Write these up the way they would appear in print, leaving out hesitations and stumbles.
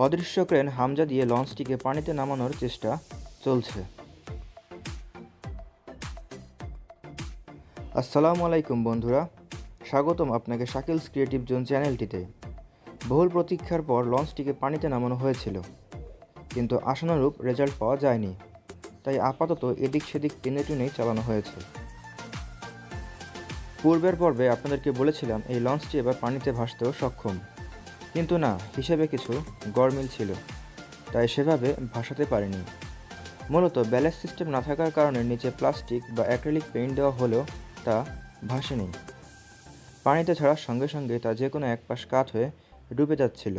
অদৃশ্য ক্রেন হামজা দিয়ে লঞ্চটিকে পানিতে নামানোর চেষ্টা চলছে। আসসালামু আলাইকুম বন্ধুরা, স্বাগতম আপনাকে শাকিলস ক্রিয়েটিভ জোন চ্যানেলটিতে। বহুল প্রতীক্ষার পর লঞ্চটিকে পানিতে নামানো হয়েছিল, কিন্তু আশানুরূপ রেজাল্ট পাওয়া যায়নি। তাই আপাতত এদিক সেদিক টেনে টুনেই চালানো হয়েছে। পূর্বের পর্বে আপনাদেরকে বলেছিলাম এই লঞ্চটি এবার পানিতে ভাসতেও সক্ষম, কিন্তু না, হিসেবে কিছু গরমিল ছিল, তাই সেভাবে ভাসাতে পারেনি। মূলত ব্যালেন্স সিস্টেম না থাকার কারণে নিচে প্লাস্টিক বা অ্যাক্রিলিক পেইন্ট দেওয়া হলেও তা ভাসেনি। পানিতে ছাড়ার সঙ্গে সঙ্গে তা যে কোনো এক পাশ কাত হয়ে ডুবে যাচ্ছিল।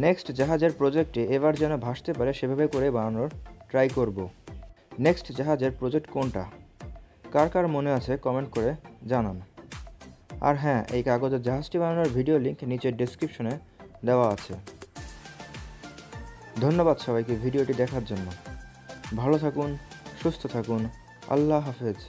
নেক্সট জাহাজের প্রজেক্টে এবার যেন ভাসতে পারে সেভাবে করে বানানোর ট্রাই করব। নেক্সট জাহাজের প্রজেক্ট কোনটা, কার কার মনে আছে কমেন্ট করে জানান। আর হ্যাঁ, এই কাগজের জাহাজটি বানানোর ভিডিও লিঙ্ক নিচের ডেসক্রিপশনে দেওয়া আছে। ধন্যবাদ সবাইকে ভিডিওটি দেখার জন্য। ভালো থাকুন, সুস্থ থাকুন। আল্লাহ হাফেজ।